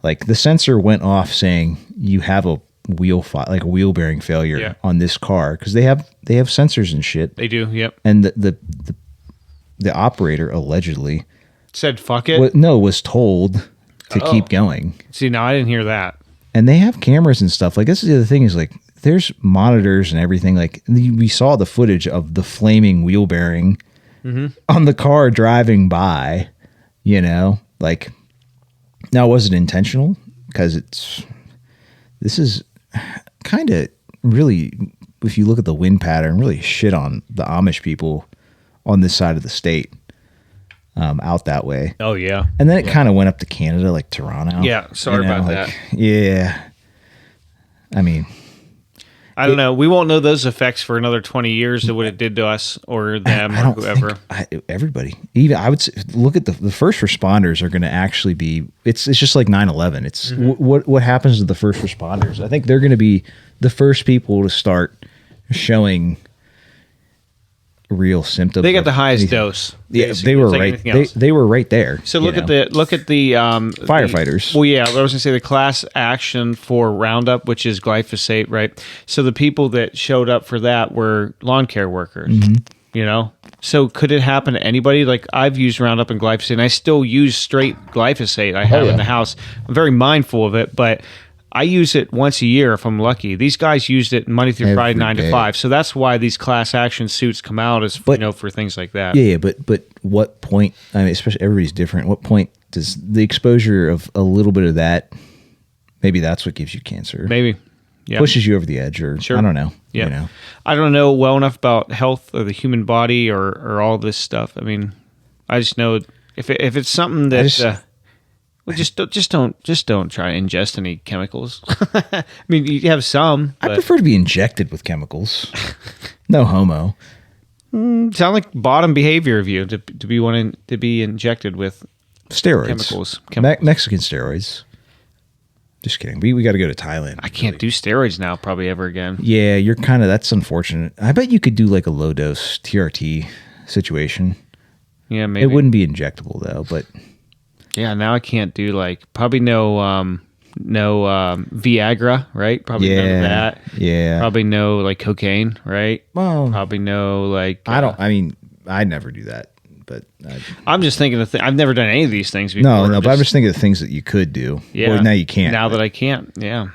like the sensor went off saying you have a wheel bearing failure on this car, because they have sensors and shit. They do, yep. And the operator allegedly said fuck it. Was told to keep going. See, now I didn't hear that. And they have cameras and stuff. Like, this is the other thing, is like there's monitors and everything. Like, we saw the footage of the flaming wheel bearing. Mm-hmm. On the car driving by, like, now was it intentional? Because this is kind of really, if you look at the wind pattern, really shit on the Amish people on this side of the state, out that way. Oh yeah, and then it kind of went up to Canada, like Toronto. Yeah, sorry about that. Yeah, I mean. I don't know. We won't know those effects for another 20 years of what it did to us or them or whoever. Everybody. Even I would say, look at the first responders are going to actually be. It's just like 9/11. It's what happens to the first responders. I think they're going to be the first people to start showing real symptoms. They got the highest dose. Yeah, they were right. They were right there. So look at the firefighters. I was going to say the class action for Roundup, which is glyphosate, right? So the people that showed up for that were lawn care workers. Mm-hmm. So could it happen to anybody? Like, I've used Roundup and glyphosate, and I still use straight glyphosate. I have in the house. I'm very mindful of it, but I use it once a year if I'm lucky. These guys used it Monday through Friday, 9 to 5. So that's why these class action suits come out, for things like that. Yeah, but what point? I mean, especially everybody's different. What point does the exposure of a little bit of that? Maybe that's what gives you cancer. Maybe, yeah, pushes you over the edge, or sure. I don't know. Yeah, I don't know well enough about health or the human body or all this stuff. I mean, I just know if it's something that. Well, just don't try to ingest any chemicals. I mean, you have some. I prefer to be injected with chemicals. No homo. Sound like bottom behavior of you to be wanting to be injected with steroids, chemicals. Mexican steroids. Just kidding. We got to go to Thailand. I can't do steroids now, probably ever again. Yeah, that's unfortunate. I bet you could do like a low dose TRT situation. Yeah, maybe. It wouldn't be injectable though, but. Yeah, now I can't do like probably no Viagra, right? Probably none of that. Yeah. Probably no like cocaine, right? Well, probably no like. I never do that. But I'm just thinking I've never done any of these things before. No, but I'm just thinking of things that you could do. Yeah. Well, now you can't. Now that I can't. Yeah.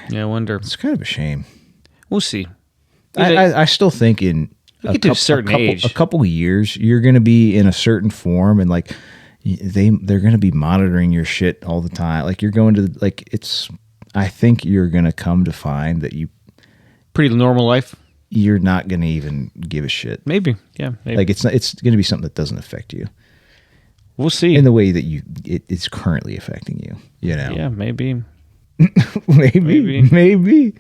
Yeah, I wonder. It's kind of a shame. We'll see. I still think in a couple of years, you're going to be in a certain form, and like they're going to be monitoring your shit all the time. Like you're going to I think you're going to come to find that pretty normal life. You're not going to even give a shit. Maybe. Yeah. Maybe. Like it's going to be something that doesn't affect you. We'll see. In the way that it's currently affecting you. You know. Yeah. Maybe. Maybe.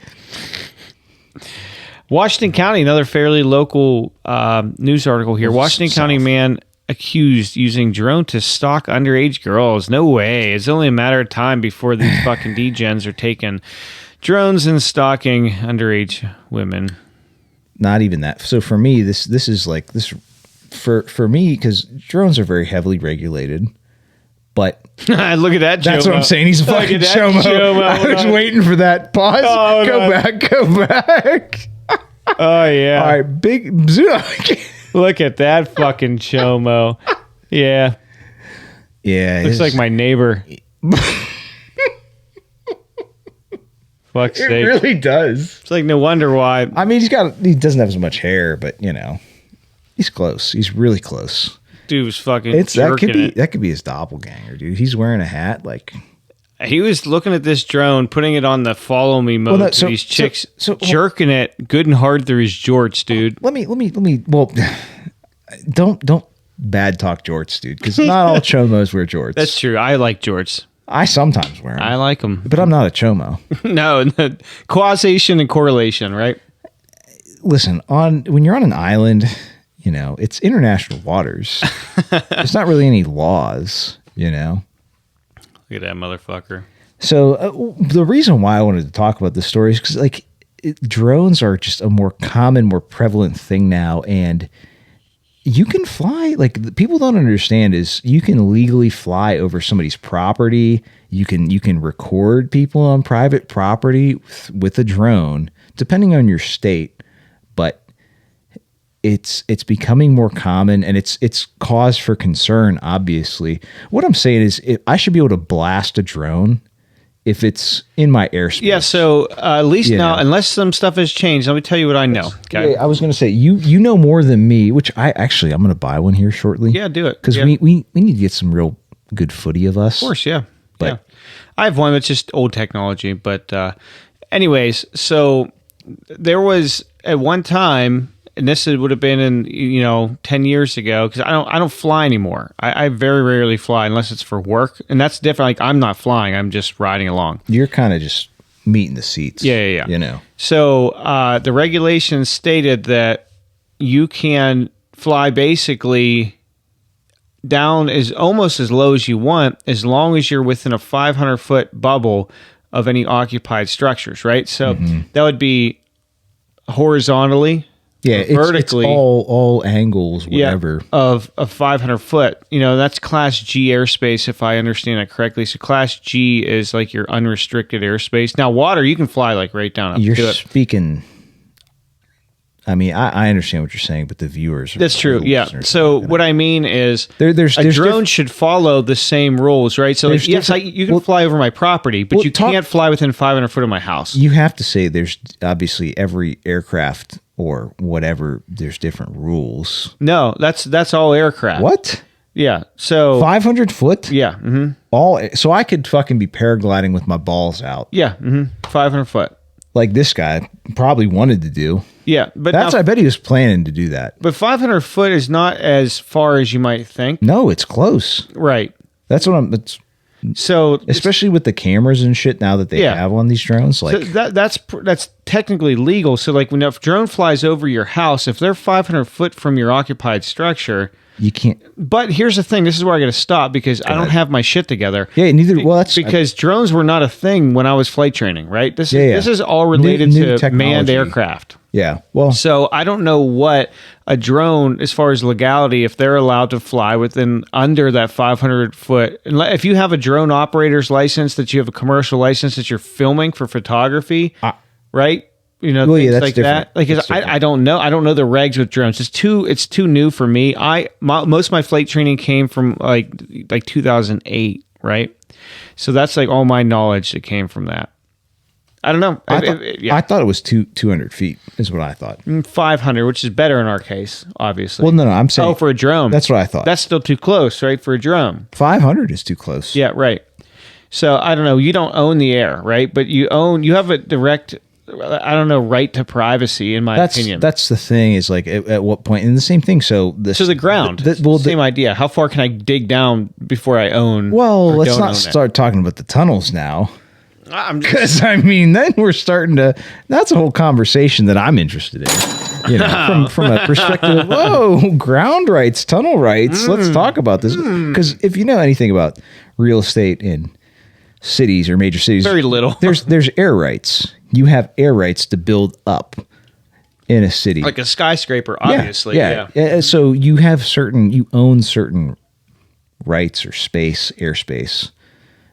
Washington County, another fairly local news article here. Washington County man accused using drone to stalk underage girls. No way. It's only a matter of time before these fucking degens are taking drones and stalking underage women. Not even that. So for me, this is like this for me, because drones are very heavily regulated. But look at that. That's what I'm saying. He's a fucking chomo. I was waiting for that. Pause. Oh, go back. Oh yeah. All right, big zoom. Look at that fucking chomo. Yeah. Yeah. Looks like my neighbor. Fuck's sake. It really does. It's like no wonder why. I mean, he doesn't have as much hair, but you know, he's close. He's really close. Dude was fucking that could be his doppelganger, dude. He's wearing a hat like. He was looking at this drone, putting it on the follow me mode. These chicks jerking it good and hard through his jorts, dude. Let me. Well, don't bad talk jorts, dude, because not all chomos wear jorts. That's true. I like jorts. I sometimes wear them. I like them, but I'm not a chomo. No, causation and correlation, right? Listen, when you're on an island, you know it's international waters. There's not really any laws, you know. Look at that motherfucker. So the reason why I wanted to talk about this story is because drones are just a more common, more prevalent thing now, and you can fly. Like people don't understand is you can legally fly over somebody's property. You can record people on private property with a drone, depending on your state, but it's becoming more common, and it's cause for concern, obviously. What I'm saying is I should be able to blast a drone if it's in my airspace. Yeah, so at least now, unless some stuff has changed, let me tell you what I know. Okay? Yeah, I was going to say, you know more than me, which I'm going to buy one here shortly. Yeah, do it. Because we need to get some real good footy of us. Of course, yeah. But I have one that's just old technology. But anyways, so there was at one time... And this would have been in 10 years ago, because I don't fly anymore. I very rarely fly unless it's for work, and that's different. Like I'm not flying; I'm just riding along. You're kind of just meeting the seats. Yeah. You know. So the regulations stated that you can fly basically down almost as low as you want, as long as you're within a 500-foot bubble of any occupied structures. Right. So that would be horizontally. Yeah, vertically, it's all angles, whatever. Of 500 foot. That's Class G airspace, if I understand it correctly. So Class G is like your unrestricted airspace. Now, water, you can fly like right down up to it. You're speaking... I mean, I understand what you're saying, but the viewers... That's true, yeah. So what I mean is there's a drone should follow the same rules, right? So yes, you can fly over my property, but you can't fly within 500 foot of my house. You have to say there's obviously every aircraft or whatever, there's different rules. No, that's all aircraft. What? Yeah, so... 500 foot? Yeah. Mm-hmm. So I could fucking be paragliding with my balls out. Yeah, 500 foot. Like this guy probably wanted to do. Yeah, but I bet he was planning to do that. But 500 foot is not as far as you might think. No, it's close. Right. That's what so especially with the cameras and shit now that they have on these drones, like so that's technically legal. So like when a drone flies over your house, if they're 500 foot from your occupied structure, you can't. But here's the thing: this is where I got to stop because I don't have my shit together. Yeah, neither. Well, that's because drones were not a thing when I was flight training. Right. This is all related to manned aircraft. Yeah. Well, so I don't know what a drone, as far as legality, if they're allowed to fly within under that 500 foot. If you have a drone operator's license, that you have a commercial license that you're filming for photography, right? You know, well, things that's like different. that. Like, I don't know. I don't know the regs with drones. It's too new for me. Most of my flight training came from like 2008, right? So that's like all my knowledge that came from that. I don't know. I thought it was 200 feet is what I thought. 500, which is better in our case, obviously. Well, no, I'm saying. Oh, for a drone. That's what I thought. That's still too close, right? For a drone. 500 is too close. Yeah, right. So I don't know. You don't own the air, right? But you have a direct, I don't know, right to privacy, in my opinion. That's the thing, is like at what point, and the same thing. So the ground. Same idea. How far can I dig down before I own? Well, let's not start talking about the tunnels now. Because then we're starting to. That's a whole conversation that I'm interested in. You know, from a perspective of, whoa, ground rights, tunnel rights. Let's talk about this. Because if you know anything about real estate in cities or major cities, very little. There's air rights. You have air rights to build up in a city, like a skyscraper. Obviously, yeah. So you own certain rights or airspace.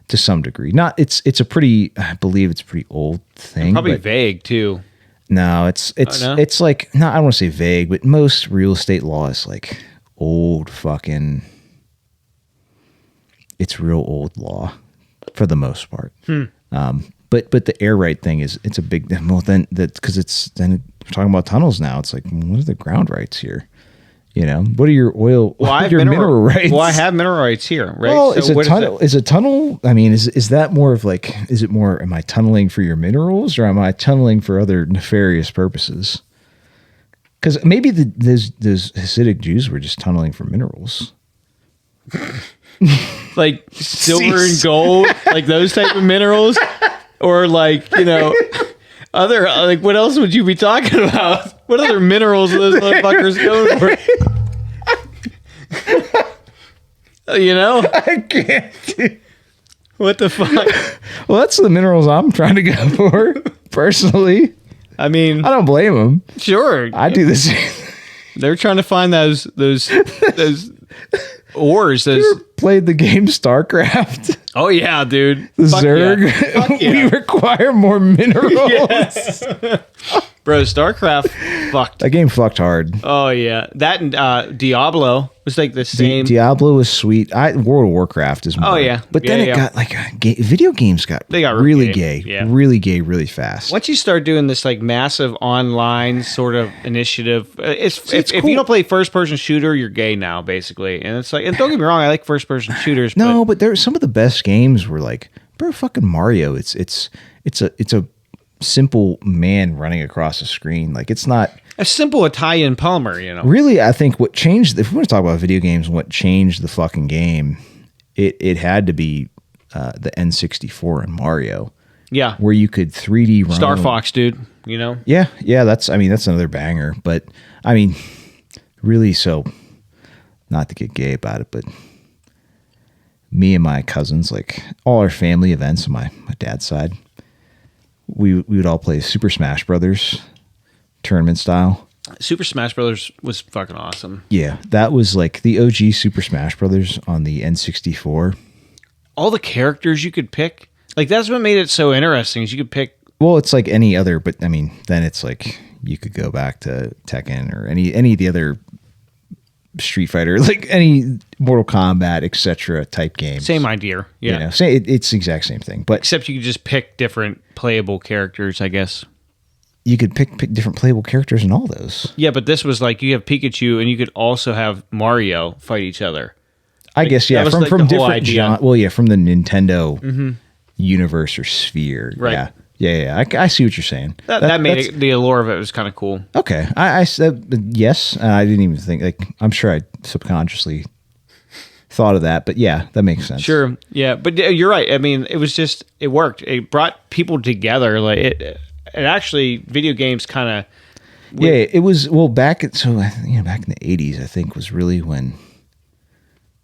To some degree, it's a pretty. I believe it's a pretty old thing. Probably vague too. No, it's like, no, I don't want to say vague, but most real estate law is like old fucking. It's real old law, for the most part. But the air right thing it's a big. Well, then because we're talking about tunnels now. It's like, what are the ground rights here? You know, what are your oil? Well, your mineral rights? Well, I have mineral rights here, right? Well, so is a tunnel? I mean, is that more of like? Is it more? Am I tunneling for your minerals, or am I tunneling for other nefarious purposes? Because maybe those Hasidic Jews were just tunneling for minerals, like silver and gold, like those type of minerals, or like other, like, what else would you be talking about? What other minerals are those motherfuckers going for? I can't. What the fuck? Well, that's the minerals I'm trying to go for, personally. I mean, I don't blame them. Sure. I do the same. They're trying to find those ores. You ever played the game StarCraft? Oh yeah, dude. The Zerg. Yeah. We require more minerals. Yes. Bro, StarCraft fucked. That game fucked hard. Oh yeah, that and Diablo was like the same. Diablo was sweet. World of Warcraft is more. Oh yeah, but then it got like video games got really gay, really gay, really fast. Once you start doing this like massive online sort of initiative, if cool. you don't play first person shooter, you're gay now, basically. And it's like, and don't get me wrong, I like first person shooters. No, but there some of the best games were like, bro, fucking Mario. It's a simple man running across a screen. Like, it's not a simple Italian Palmer, Really, I think what changed, if we want to talk about video games, what changed the fucking game, it had to be the N64 and Mario. Yeah. Where you could 3D run. Star Fox, dude, Yeah, that's another banger. But I mean, really, so not to get gay about it, but me and my cousins, like all our family events on my dad's side, we would all play Super Smash Brothers tournament style. Super Smash Brothers was fucking awesome. Yeah, that was like the OG Super Smash Brothers on the N64. All the characters you could pick, like that's what made it so interesting. Is you could pick. Well, it's like any other, but I mean, then it's like you could go back to Tekken or any of the other Street Fighter, like any Mortal Kombat, etc. type games. Same idea. Yeah. It's the exact same thing. But except you could just pick different playable characters, I guess. You could pick different playable characters in all those. Yeah, but this was like you have Pikachu and you could also have Mario fight each other. I guess, yeah. From different genres. Well, yeah, from the Nintendo universe or sphere. Right. Yeah. I see what you're saying. That made the allure of it was kind of cool. Okay. I said yes. I didn't even think, like, I'm sure I subconsciously thought of that, but yeah, that makes sense. Sure. Yeah. But you're right. I mean, it was just, it worked. It brought people together. Like it actually, video games kind of. Yeah, it was, well, back in the 80s, I think, was really when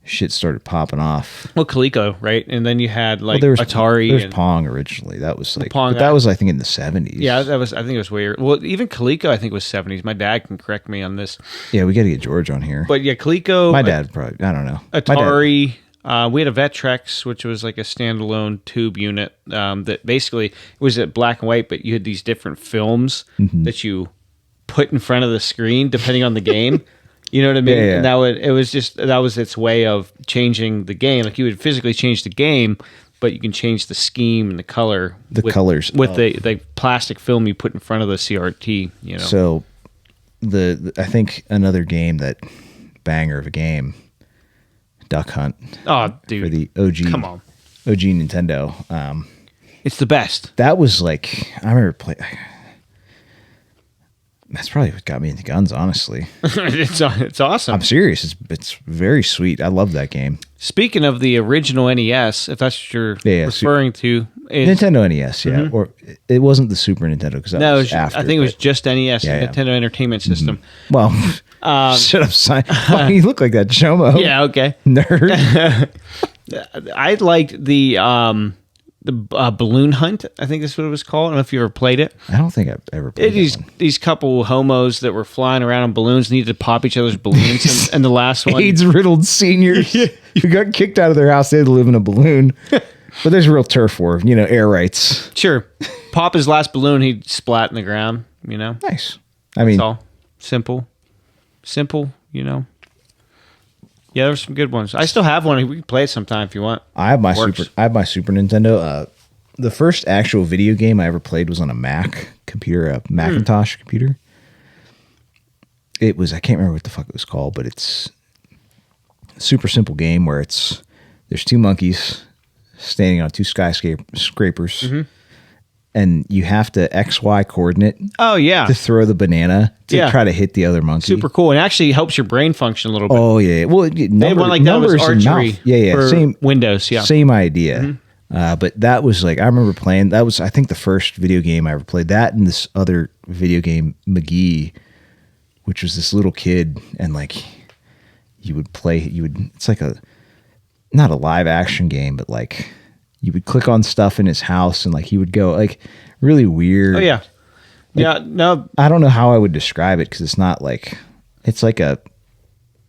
shit started popping off. Well, Coleco, right? And then you had like there was, Atari. There was Pong originally. That was like, Pong, but that was I think in the 70s. Yeah, that was. I think it was weird. Well, even Coleco, I think was 70s. My dad can correct me on this. Yeah, we got to get George on here. But yeah, Coleco. My dad probably. I don't know. Atari. We had a Vectrex, which was like a standalone tube unit that basically it was at black and white, but you had these different films that you put in front of the screen depending on the game. You know what I mean? Yeah. And that was its way of changing the game. Like you would physically change the game, but you can change the scheme and the color. Colors. With the plastic film you put in front of the CRT, you know. So I think another game that banger of a game, Duck Hunt. Oh, dude. For the OG. Come on. OG Nintendo. It's the best. That was like, I remember playing. That's probably what got me into guns, honestly. It's awesome. I'm serious. It's very sweet. I love that game. Speaking of the original NES, if that's what you're referring to. Nintendo NES, yeah. Or it wasn't the Super Nintendo because that was after. I think it was just NES, Nintendo Entertainment System. Well, shut up, Simon. Why do you look like that, Chomo? Yeah, okay. Nerd. I liked the Balloon Hunt. I think that's what it was called. I don't know if you ever played it. I don't think I've ever played it. These couple homos that were flying around on balloons needed to pop each other's balloons. and the last one. AIDS-riddled seniors who got kicked out of their house. They had to live in a balloon. But there's real turf war, air rights. Sure. Pop his last balloon, he'd splat in the ground, Nice. I mean. That's all. Simple, Yeah, there's some good ones. I still have one. We can play it sometime if you want. I have my Super Nintendo. The first actual video game I ever played was on a Mac computer, a Macintosh computer. It was, I can't remember what the fuck it was called, but it's a super simple game where there's two monkeys standing on two skyscrapers, and you have to XY coordinate. Oh yeah, to throw the banana to try to hit the other monkey. Super cool, and actually helps your brain function a little bit. Oh yeah, well, numbers archery. Yeah, same Windows. Yeah, same idea. But that was like, I remember playing. That was, I think, the first video game I ever played. That and this other video game, McGee, which was this little kid, and like it's like not a live action game, but like you would click on stuff in his house and like he would go like really weird. Oh yeah. Yeah. No, I don't know how I would describe it. 'Cause it's not like, it's like a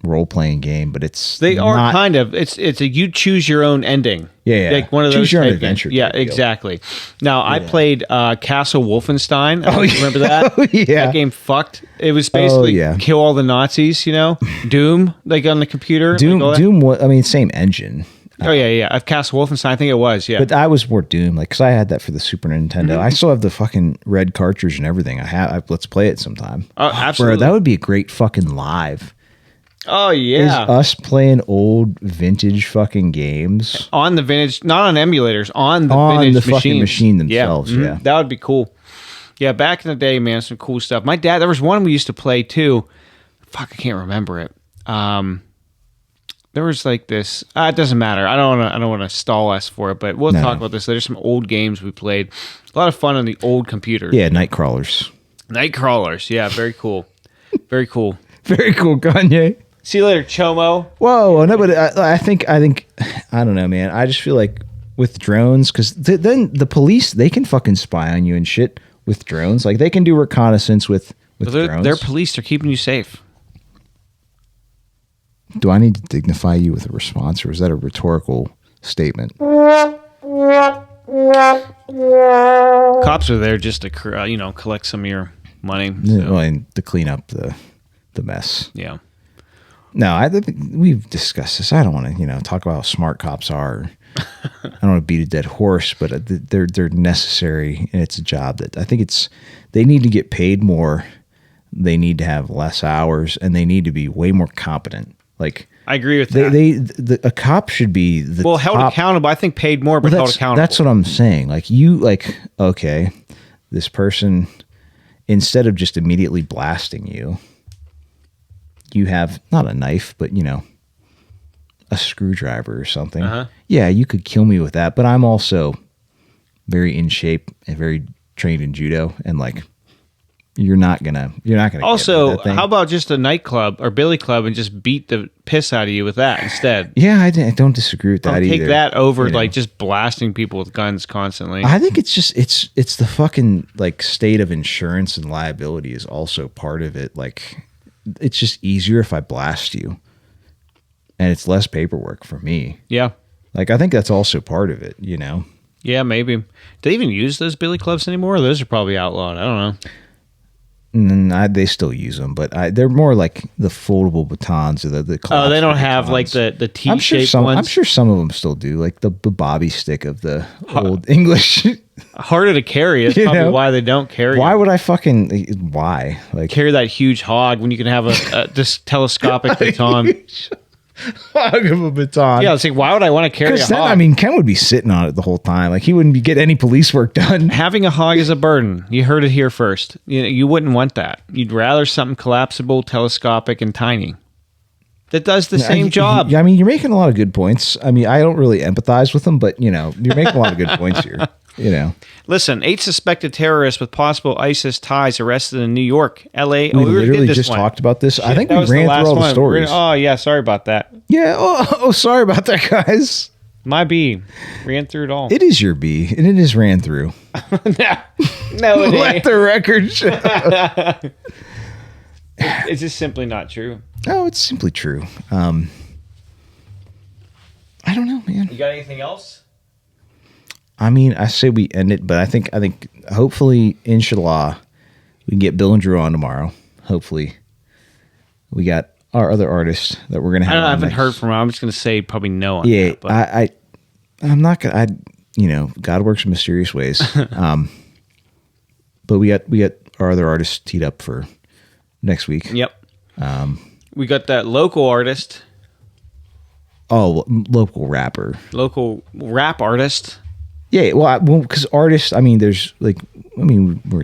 role playing game, but it's a, you choose your own ending. Yeah. Like one of those choose your own adventure. Yeah, exactly. Now I played Castle Wolfenstein. Remember that? Oh, yeah. That game fucked. It was basically kill all the Nazis, Doom, like on the computer. Doom, same engine. Oh yeah. Of Castle Wolfenstein, I think it was, yeah. But I was more Doom, like, because I had that for the Super Nintendo. I still have the fucking red cartridge and everything. Let's play it sometime. Oh, absolutely. Bro, that would be a great fucking live. Oh yeah, is us playing old vintage fucking games on the vintage, not on emulators, on the vintage fucking machine themselves. Yeah, that would be cool. Yeah, back in the day, man, some cool stuff. My dad, there was one we used to play too. Fuck, I can't remember it. There was like this. It doesn't matter. I don't want to stall us for it, but we'll talk about this. There's some old games we played. A lot of fun on the old computer. Yeah, Nightcrawlers. Yeah, very cool. Very cool. Very cool, Kanye. See you later, Chomo. Whoa, no, but I think, I don't know, man. I just feel like with drones, because then the police, they can fucking spy on you and shit with drones. Like, they can do reconnaissance with drones. They're police. They're keeping you safe. Do I need to dignify you with a response, or is that a rhetorical statement? Cops are there just to, collect some of your money. So. Well, and to clean up the mess. Yeah. No, I think we've discussed this. I don't want to, talk about how smart cops are. I don't want to beat a dead horse, but they're necessary, and it's a job that I think they need to get paid more. They need to have less hours, and they need to be way more competent. Like, I agree with that. A cop should be held accountable. I think paid more, but held accountable. That's what I'm saying. Like, okay, this person, instead of just immediately blasting you, you have not a knife, but a screwdriver or something. Yeah, you could kill me with that, but I'm also very in shape and very trained in judo, and like you're not gonna. Also, how about just a nightclub or billy club and just beat the piss out of you with that instead? Yeah, I don't disagree with that either. Take that over like just blasting people with guns constantly. I think it's just it's the fucking like state of insurance and liability is also part of it. Like, it's just easier if I blast you, and it's less paperwork for me. Yeah, like I think that's also part of it. Yeah, maybe. Do they even use those billy clubs anymore? Those are probably outlawed. I don't know. They still use them, but they're more like the foldable batons or the they don't have batons. Like the T-shaped ones? I'm sure some of them still do, like the bobby stick of the old English. Harder to carry is probably why they don't carry Why them. would I why? Like, carry that huge hog when you can have this telescopic baton? Hog of a baton. Yeah, it's like, why would I want to carry a hog? I mean, Ken would be sitting on it the whole time. Like, he wouldn't get any police work done. Having a hog is a burden. You heard it here first. You wouldn't want that. You'd rather something collapsible, telescopic, and tiny. That does the same job. I mean, you're making a lot of good points. I mean, I don't really empathize with them, but, you're making a lot of good points here. Listen, 8 suspected terrorists with possible ISIS ties arrested in New York, L.A. We literally just talked about this. Shit, I think we ran through all the stories. Oh, yeah. Sorry about that. Yeah. Oh, sorry about that, guys. My B. Ran through it all. It is your B, and it is ran through. No, it ain't. Let the record show. It's just simply not true. Oh, it's simply true. I don't know, man. You got anything else? I mean, I say we end it, but I think hopefully, inshallah, we can get Bill and Drew on tomorrow. Hopefully, we got our other artists that we're gonna have. I haven't heard from him. I'm just gonna say probably no. Yeah, that, I'm not gonna. God works in mysterious ways. But we got our other artists teed up for next week. Yep. We got that local artist. Oh, local rapper. Local rap artist. Yeah, well, because artists, I mean, we're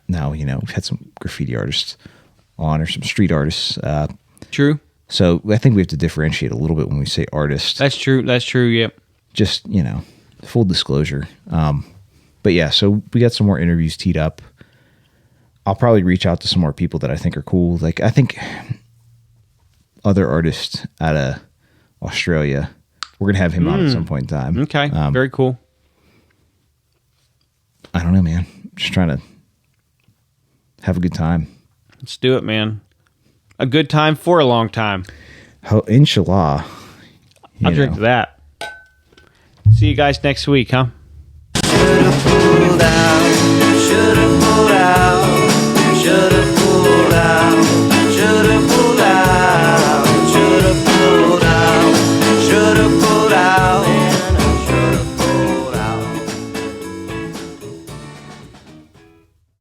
now, we've had some graffiti artists on or some street artists. True. So I think we have to differentiate a little bit when we say artist. That's true. Yep. Just, full disclosure. But yeah, so we got some more interviews teed up. I'll probably reach out to some more people that I think are cool. Like, I think other artists out of Australia, we're going to have him on at some point in time. Okay. Very cool. I don't know, man. Just trying to have a good time. Let's do it, man. A good time for a long time. Inshallah. I'll drink to that. See you guys next week, huh?